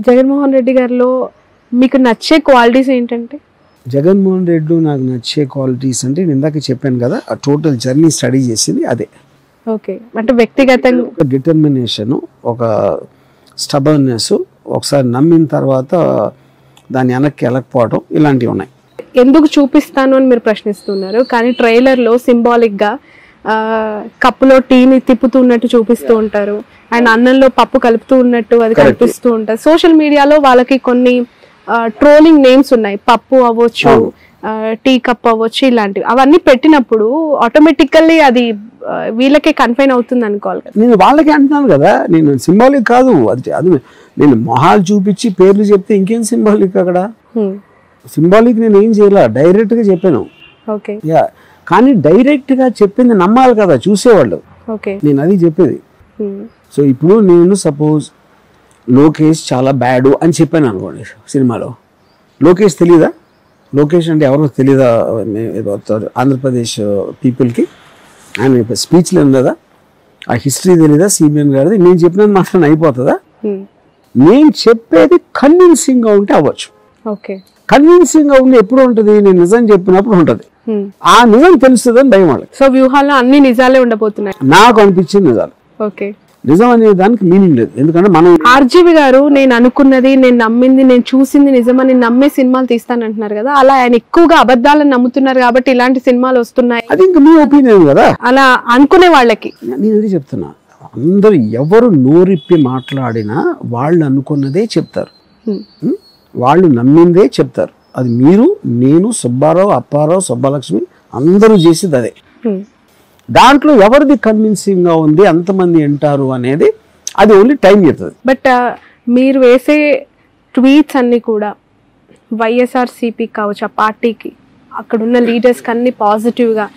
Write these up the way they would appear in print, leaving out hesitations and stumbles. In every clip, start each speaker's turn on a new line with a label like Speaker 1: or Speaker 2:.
Speaker 1: జగన్మోహన్ రెడ్డి గారిలో మీకు నచ్చే క్వాలిటీస్ ఏంటంటే?
Speaker 2: జగన్మోహన్ రెడ్డి నాకు నచ్చే క్వాలిటీస్ అంటే నేను ఇందాక చెప్పాను కదా, ఆ టోటల్ జర్నీ స్టడీ చేసింది అదే.
Speaker 1: ఓకే, అంటే వ్యక్తిగతంగా
Speaker 2: ఒక డిటర్మినేషన్, ఒక స్టబర్నెస్, ఒకసారి నమ్మిన తర్వాత దాన్ని వెనక్కి వెళ్ళకపోవడం, ఇలాంటివి ఉన్నాయి.
Speaker 1: ఎందుకు చూపిస్తాను అని మీరు ప్రశ్నిస్తున్నారు, కానీ ట్రైలర్లో సింబాలిక్గా కప్పులో టీని తిప్పుతున్నట్టు చూపిస్తూ ఉంటారు, అండ్ అన్నంలో పప్పు కలుపుతూ ఉన్నట్టు అది కనిపిస్తూ ఉంటారు. సోషల్ మీడియాలో వాళ్ళకి కొన్ని ట్రోలింగ్ నేమ్స్ ఉన్నాయి, పప్పు అవ్వచ్చు, టీ కప్ అవ్వచ్చు, ఇలాంటివి. అవన్నీ పెట్టినప్పుడు ఆటోమేటికల్లీ అది వీళ్ళకే కన్ఫైన్ అవుతుంది అనుకోవాలి కదా.
Speaker 2: నేను వాళ్ళకే అంటున్నాను కదా, నేను సింబాలిక్ కాదు అది. అది నేను మొహాలు చూపించి పేర్లు చెప్తే ఇంకేం సింబాలిక్ అక్కడ? సింబాలిక్ నేను ఏం చేయాల, డైరెక్ట్గా చెప్పాను.
Speaker 1: ఓకే,
Speaker 2: యా, కానీ డైరెక్ట్గా చెప్పింది నమ్మాలి కదా చూసేవాళ్ళు.
Speaker 1: ఓకే,
Speaker 2: నేను అది చెప్పేది. సో ఇప్పుడు నేను సపోజ్ లోకేష్ చాలా బ్యాడు అని చెప్పాను అనుకోండి సినిమాలో, లోకేష్ తెలీదా? లోకేష్ అంటే ఎవరో తెలీదా ఆంధ్రప్రదేశ్ పీపుల్కి? ఆయన స్పీచ్లో ఉండదా? ఆ హిస్టరీ తెలీదా సిబిఎన్ గారిది? నేను చెప్పినది మాత్రం అయిపోతుందా? నేను చెప్పేది కన్విన్సింగ్గా ఉంటే అవ్వచ్చు.
Speaker 1: ఓకే,
Speaker 2: కన్విన్సింగ్గా ఉండి ఎప్పుడు ఉంటుంది? నేను నిజం చెప్పినప్పుడు ఉంటుంది. ఆ నిజం తెలుస్తుందని భయం వాళ్ళకి.
Speaker 1: సో వ్యూహాల్లో అన్ని నిజాలే ఉండబోతున్నాయి
Speaker 2: నాకు అనిపించింది నిజాలు.
Speaker 1: ఓకే,
Speaker 2: నిజం అనే దానికి మీనింగ్ లేదు, ఎందుకంటే మనం
Speaker 1: ఆర్జీవి గారు నేను అనుకున్నది, నేను నమ్మింది, నేను చూసింది నిజమని నమ్మే సినిమాలు తీస్తానంటున్నారు కదా, అలా ఆయన ఎక్కువగా అబద్ధాలను నమ్ముతున్నారు కాబట్టి ఇలాంటి సినిమాలు వస్తున్నాయి.
Speaker 2: అది ఇంకా మీ ఒపీనియన్ కదా.
Speaker 1: అలా అనుకునే వాళ్ళకి
Speaker 2: నేను అది చెప్తున్నా, అందరూ ఎవరు నోరిప్పి మాట్లాడినా వాళ్ళు అనుకున్నదే చెప్తారు, వాళ్ళు నమ్మిందే చెప్తారు. అది మీరు, నేను, సుబ్బారావు, అప్పారావు, సుబ్బలక్ష్మి అందరూ చేసేది అదే. దాంట్లో ఎవరిది కన్విన్సింగ్ గా ఉంది, అంతమంది వింటారు అనేది అది ఓన్లీ టైం చెప్తుంది.
Speaker 1: బట్ మీరు వేసే ట్వీట్స్ అన్ని కూడా వైఎస్ఆర్సీపీ కావచ్చు, ఆ పార్టీకి, అక్కడున్న లీడర్స్కి అన్ని పాజిటివ్గా,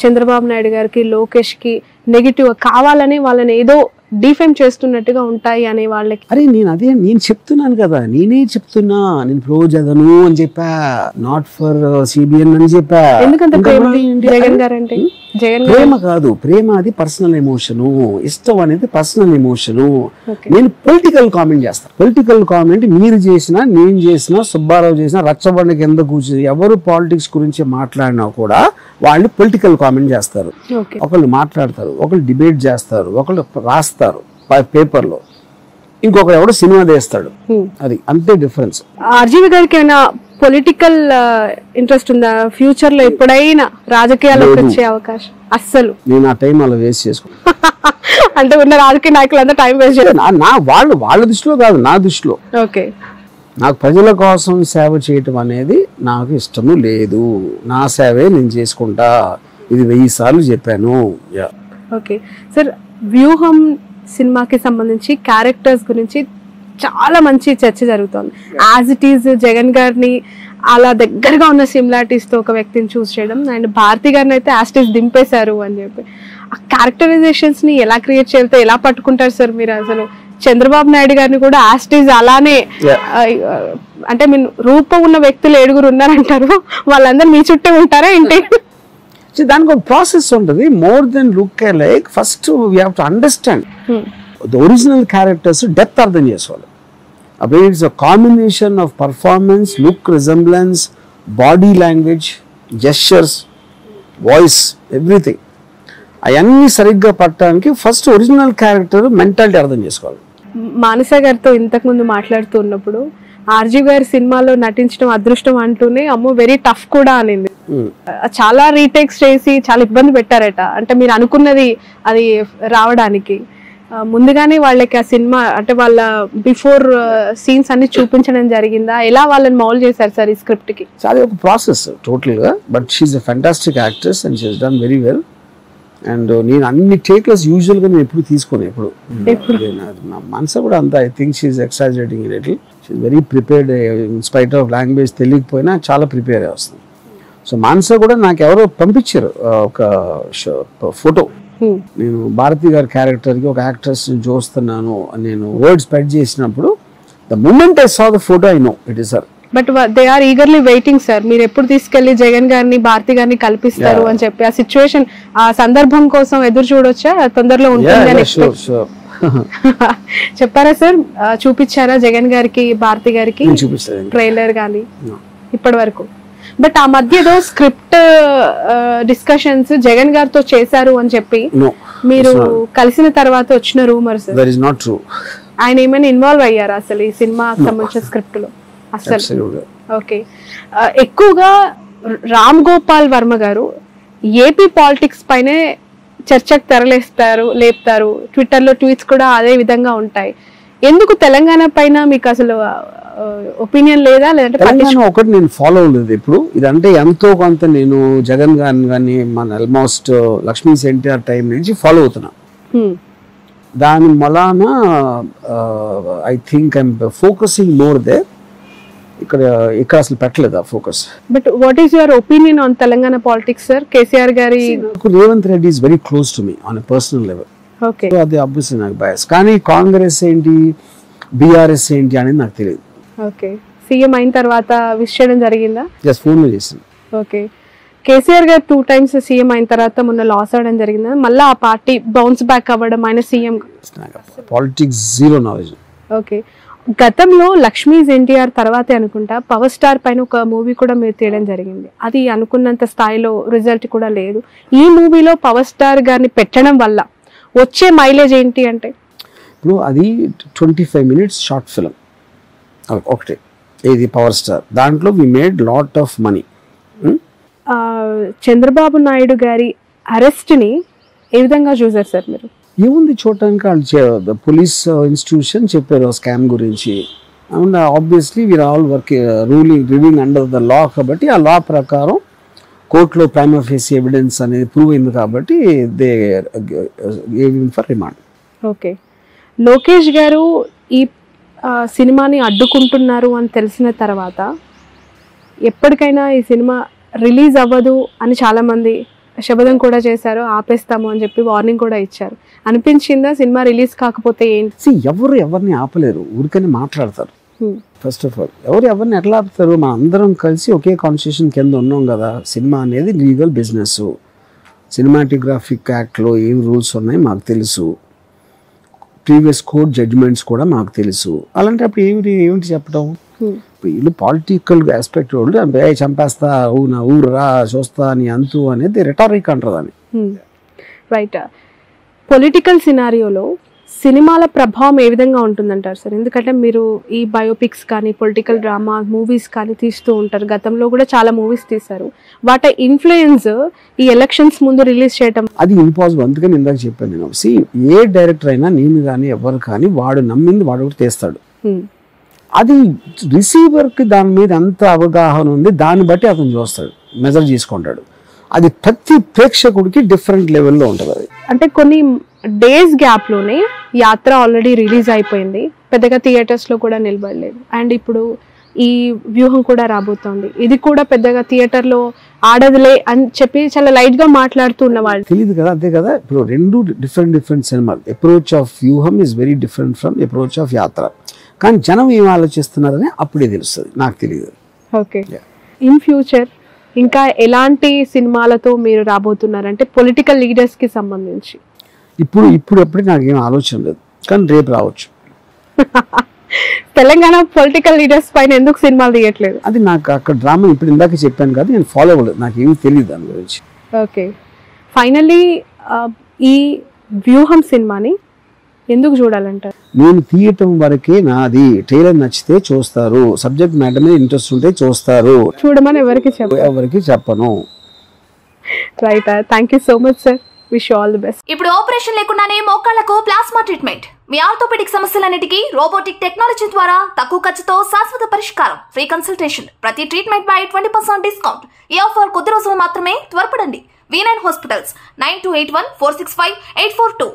Speaker 1: చంద్రబాబు నాయుడు గారికి, లోకేష్కి నెగిటివ్ కావాలని వాళ్ళని ఏదో డిఫేమ్ చేస్తున్నట్టుగా ఉంటాయి అనే వాళ్ళకి.
Speaker 2: అరే నేను చెప్తున్నాను కదా, నేనే చెప్తున్నా, నేను ప్రో జగను అని చెప్పా, నాట్ ఫర్ సిబిఎన్ అని చెప్పా.
Speaker 1: ఎందుకంటే జగన్ గారు అంటే
Speaker 2: ప్రేమ కాదు, ప్రేమ అది పర్సనల్ ఎమోషను, ఇష్టం అనేది పర్సనల్ ఎమోషను. నేను పొలిటికల్ కామెంట్ చేస్తాను. పొలిటికల్ కామెంట్ మీరు చేసినా, నేను చేసినా, సుబ్బారావు చేసినా, రచ్చబండ కింద కూర్చుని ఎవరు పాలిటిక్స్ గురించి మాట్లాడినా కూడా వాళ్ళు పొలిటికల్ కామెంట్ చేస్తారు. ఒకళ్ళు మాట్లాడతారు, ఒకళ్ళు డిబేట్ చేస్తారు, ఒకళ్ళు రాస్తారు పేపర్లో, ఇంకొకరు ఎవడో సినిమా తీస్తాడు. అది అంతే డిఫరెన్స్.
Speaker 1: ఆర్జీవి గారికి ఏమైనా పొలిటికల్ ఇంట్రెస్ట్ ఉందా? ఫ్యూచర్ లో ఎప్పుడైనా రాజకీయాల్లోకి వచ్చే అవకాశం? అస్సలు
Speaker 2: నేను ఆ టైం అలా వేస్ట్ చేసుకున్నాను.
Speaker 1: అంటే ఉన్న రాజకీయ నాయకులంతా టైం వేస్ట్ చేయాలి.
Speaker 2: వాళ్ళ దృష్టిలో కాదు, నా దృష్టిలో.
Speaker 1: ఓకే,
Speaker 2: నాకు ప్రజల కోసం సేవ చేయటం అనేది నాకు ఇష్టము లేదు. నా సేవే నేను చేసుకుంటా, ఇది 1000 సార్లు చెప్పాను.
Speaker 1: ఓకే సార్, వ్యూహం సినిమాకి సంబంధించి క్యారెక్టర్స్ గురించి చాలా మంచి చర్చ జరుగుతుంది. యాజ్ ఇట్ ఈజ్ జగన్ గారిని అలా దగ్గరగా ఉన్న సిమిలారిటీస్ తో ఒక వ్యక్తిని చూస్ చేయడం, అండ్ భారతి గారిని అయితే యాజ్ ఇట్ ఈజ్ దింపేశారు అని చెప్పి, ఆ క్యారెక్టరైజేషన్స్ ని ఎలా క్రియేట్ చేయాలి, ఎలా పట్టుకుంటారు సార్ మీరు? అసలు చంద్రబాబు నాయుడు గారిని కూడా యాజ్ ఇట్ ఈజ్ అలానే, అంటే మీరు రూపం ఉన్న వ్యక్తులు 7 ఉన్నారంటారు, వాళ్ళందరూ మీ చుట్టే ఉంటారా ఏంటి?
Speaker 2: దానికి ఒక ప్రాసెస్ ఉంటుంది. More than look like, first we have to understand the original characters depth అర్థం చేసుకోవాలి. అప్పుడు it's a combination of performance, look, resemblance, body language, gestures, voice, everything. అవన్నీ సరిగ్గా పట్టడానికి ఫస్ట్ ఒరిజినల్ క్యారెక్టర్ మెంటాలిటీ అర్థం చేసుకోవాలి.
Speaker 1: మానస గారితో ఇంతకుముందు మాట్లాడుతూ ఉన్నప్పుడు ఆర్జీవి గారి సినిమాలో నటించడం అదృష్టం అంటూనే, అమ్మో వెరీ టఫ్ కూడా అనింది. చాలా రీటేక్స్ చేసి చాలా ఇబ్బంది పెట్టారట. అంటే మీరు అనుకున్నది అది రావడానికి ముందుగానే వాళ్ళకి ఆ సినిమా అంటే వాళ్ళ బిఫోర్ సీన్స్ అన్ని చూపించడం జరిగిందా? ఎలా వాళ్ళని మౌల్డ్ చేశారు సార్ ఈ స్క్రిప్ట్ కి?
Speaker 2: చాలా ఒక ప్రాసెస్ టోటల్ గా. But she's a fantastic actress and she has done very well. And నేను అన్ని టేక్లెస్ యూజువల్ గా నేను ఎప్పుడు తీసుకోను, ఎప్పుడు మనసు కూడా అంత. I think she's exaggerating it little. She's very prepared. In spite of language తెలియకపోయినా చాలా ప్రిపేర్ అయి వస్తుంది. సో మానస కూడా నాకు ఎవరో పంపించారు ఒక ఫోటో. నేను భారతి గారి క్యారెక్టర్కి ఒక యాక్ట్రెస్ చూస్తున్నాను నేను వర్డ్ స్ప్రెడ్ చేసినప్పుడు, the moment I saw the photo I know it is her.
Speaker 1: But they are eagerly waiting sir, మీరు ఎప్పుడు తీసుకెళ్లి జగన్ గారిని భారతి గారిని కల్పిస్తారు అని చెప్పి. ఆ సిచ్యువేషన్, ఆ సందర్భం కోసం ఎదురు చూడొచ్చా? తొందరలో ఉంటుంది. చెప్పారా సార్? చూపించారా జగన్ గారికి, భారతి గారికి
Speaker 2: చూపిస్తాను
Speaker 1: ట్రైలర్ కానీ ఇప్పటి వరకు? బట్ ఆ మధ్య ఏదో స్క్రిప్ట్ డిస్కషన్స్ జగన్ గారితో చేశారు అని చెప్పి మీరు కలిసిన తర్వాత వచ్చిన rumours.
Speaker 2: That is not true.
Speaker 1: ఆయన ఏమైనా ఇన్వాల్వ్ అయ్యారా అసలు ఈ సినిమాకి సంబంధించిన స్క్రిప్ట్ లో? అసలు ఓకే. ఎక్కువగా రామ్ గోపాల్ వర్మ గారు ఏపీ పాలిటిక్స్ పైనే చర్చకు లేపుతారు. ట్విట్టర్ లో ట్వీట్స్ కూడా అదే విధంగా ఉంటాయి. ఎందుకు తెలంగాణ పైన మీకు అసలు ఒపీనియన్ లేదా? లేదంటే
Speaker 2: తెలంగాణ ఒకటి నేను ఫాలో అవ్వలేదు ఇప్పుడు. ఇదంటే ఎంతో కొంత నేను జగన్ గారిని కానీ మన ఆల్మోస్ట్ లక్ష్మీ ఎన్టీఆర్ టైం నుంచి ఫాలో అవుతున్నా. దాని వలన I think I'm focusing more there. ఇక్కడ అసలు పెట్టలేదు ఆ focus.
Speaker 1: But what is your opinion on Telangana politics sir? KCR గారి
Speaker 2: Revanth Reddy is very close to me on a personal level.
Speaker 1: Okay.
Speaker 2: అది ఆబ్వియస్లీ నాకు బయాస్. కానీ కాంగ్రెస్ ఏంటి, బీఆర్ఎస్ ఏంటి అనేది నాకు తెలియదు.
Speaker 1: ఓకే. సీఎం అయిన తర్వాత విష్ చేయడం జరిగిందా?
Speaker 2: జస్ట్ ఫోన్ లో చేసింది.
Speaker 1: ఓకే. కేసీఆర్ గారు 2 times సీఎం అయిన తర్వాత మొన్న లాస్ అవడం జరిగిందా? మళ్ళీ ఆ పార్టీ బౌన్స్ బ్యాక్ అవ్వడం, ఆయన CM.
Speaker 2: Politics zero knowledge.
Speaker 1: Okay. గతంలో లక్ష్మీస్ ఎన్టీఆర్ తర్వాతే అనుకుంటా పవర్ స్టార్ పైన ఒక మూవీ కూడా మీరు తీయడం జరిగింది. అది అనుకున్నంత స్థాయిలో రిజల్ట్ కూడా లేదు. ఈ మూవీలో పవర్ స్టార్ గారిని పెట్టడం వల్ల వచ్చే మైలేజ్ ఏంటి అంటే?
Speaker 2: ఇప్పుడు అది 25 minutes షార్ట్ ఫిలిం ఒకటి, ఇది పవర్ స్టార్. దాంట్లో we made lot of money.
Speaker 1: Chandrababu Naidu గారి అరెస్ట్ని ఏ విధంగా చూసారు సార్ మీరు?
Speaker 2: ఏముంది చూడటానికి, వాళ్ళు పోలీస్ ఇన్స్టిట్యూషన్ చెప్పారు స్కామ్ గురించి. And obviously we're all living under the law కాబట్టి ఆ లా ప్రకారం కోర్టులో ప్రైమా ఫేసి ఎవిడెన్స్ అనేది ప్రూవ్ అయింది కాబట్టి they gave him for remand.
Speaker 1: Okay. Lokesh గారు ఈ సినిమాని అడ్డుకుంటున్నారు అని తెలిసిన తర్వాత ఎప్పటికైనా ఈ సినిమా రిలీజ్ అవ్వదు అని చాలామంది శపథం కూడా చేశారు, ఆపేస్తాము అని చెప్పి వార్నింగ్ కూడా ఇచ్చారు. అనిపించిందా సినిమా రిలీజ్ కాకపోతే ఏంటి?
Speaker 2: ఎవరిని ఆపలేరు, ఊరికనే మాట్లాడతారు. ఫస్ట్ ఆఫ్ ఆల్ ఎవరిని ఎట్లా ఆపుతారు? మన అందరం కలిసి ఒకే కాన్స్టిట్యూషన్ కింద ఉన్నాం కదా. సినిమా అనేది లీగల్ బిజినెస్. సినిమాటోగ్రాఫిక్ యాక్ట్లో ఏం రూల్స్ ఉన్నాయి మాకు తెలుసు, ప్రీవియస్ కోర్ట్ జడ్జ్మెంట్స్ కూడా మాకు తెలుసు. అలాంటప్పుడు ఏమిటి చెప్పడం? వీళ్ళు పాలిటికల్ ఆస్పెక్ట్ వాళ్ళు చంపేస్తా, నా ఊరు రా చూస్తా అని అంతు అనేది రిటారిక్ అంటారు దాన్ని.
Speaker 1: రైట్. పొలిటికల్ సినారియోలో సినిమాల ప్రభావం ఏ విధంగా ఉంటుందంటారు సార్? ఎందుకంటే మీరు ఈ బయోపిక్స్ కానీ పొలిటికల్ డ్రామా మూవీస్ కానీ తీస్తూ ఉంటారు. గతంలో కూడా చాలా మూవీస్ తీశారు. వాటి ఇన్ఫ్లుయెన్స్ ఈ ఎలక్షన్స్ ముందు రిలీజ్ చేయడం
Speaker 2: అది ఇంపాసిబుల్. అందుకని ఇందాక చెప్పాను నేను. ఏ డైరెక్టర్ అయినా, నేను కానీ ఎవరు కానీ, వాడు నమ్మింది వాడు ఒకటి తీస్తాడు. అది రిసీవర్కి దాని మీద ఎంత అవగాహన ఉంది దాన్ని బట్టి అతను చూస్తాడు, మెజర్ చేసుకుంటాడు. అది ప్రతి ప్రేక్షకుడికి డిఫరెంట్ లెవెల్లో ఉంటుంది. అది
Speaker 1: అంటే కొన్ని డేస్ గ్యాప్లోనే యాత్ర ఆల్రెడీ రిలీజ్ అయిపోయింది, పెద్దగా థియేటర్స్లో కూడా నిలబడలేదు. అండ్ ఇప్పుడు ఈ వ్యూహం కూడా రాబోతోంది, ఇది కూడా పెద్దగా థియేటర్లో ఆడదులే అని చెప్పి చాలా లైట్గా మాట్లాడుతూ ఉన్నవాళ్ళు.
Speaker 2: తెలియదు కదా, అదే కదా. ఇప్పుడు రెండు డిఫరెంట్ సినిమాలు. అప్రోచ్ ఆఫ్ వ్యూహం is very different from approach of యాత్ర. కానీ జనం ఏం ఆలోచిస్తున్నారని అప్పుడే తెలుస్తుంది, నాకు తెలియదు.
Speaker 1: ఓకే. ఇన్ ఫ్యూచర్ ఇంకా ఎలాంటి సినిమాలతో మీరు రాబోతున్నారంటే పొలిటికల్ లీడర్స్కి సంబంధించి?
Speaker 2: ఇప్పుడు నాకేం ఆలోచన లేదు, కానీ రేపు రావచ్చు.
Speaker 1: తెలంగాణ పొలిటికల్ లీడర్స్ పైన ఎందుకు సినిమాలు తీయట్లేదు?
Speaker 2: అది నాకు అక్కడ డ్రామా ఇప్పుడు ఇందాక చెప్పాను కదా, నేను ఫాలో అవ్వలేదు, నాకు ఏమీ తెలియదు దాని గురించి.
Speaker 1: ఓకే. ఫైనల్లీ ఈ వ్యూహం సినిమాని ఎందుకు చూడాలంటారు?
Speaker 2: నేను తీయటం వరకే నాది. ట్రైలర్ నచ్చితే చూస్తారు, సబ్జెక్ట్ మ్యాటర్ మీద ఇంట్రెస్ట్ ఉంటే చూస్తారు,
Speaker 1: చూడమని ఎవరికి
Speaker 2: చెప్పను.
Speaker 1: Right. Thank you so much sir. Wish all the best.
Speaker 3: ఇప్పుడు ఆపరేషన్ లేకుండానే మోకాళ్లకు ప్లాస్మా ట్రీట్మెంట్, మీ ఆర్థోపెడిక్ సమస్యలన్నిటికీ రోబోటిక్ టెక్నాలజీ ద్వారా తక్కువ ఖర్చుతో శాశ్వత పరిష్కారం, ఫ్రీ కన్సల్టేషన్, ప్రతి ట్రీట్మెంట్ పై 20% డిస్కౌంట్. ఈ ఆఫర్ కొద్ది రోజులు మాత్రమే, త్వరపడండి. V9 hospitals 9281465842.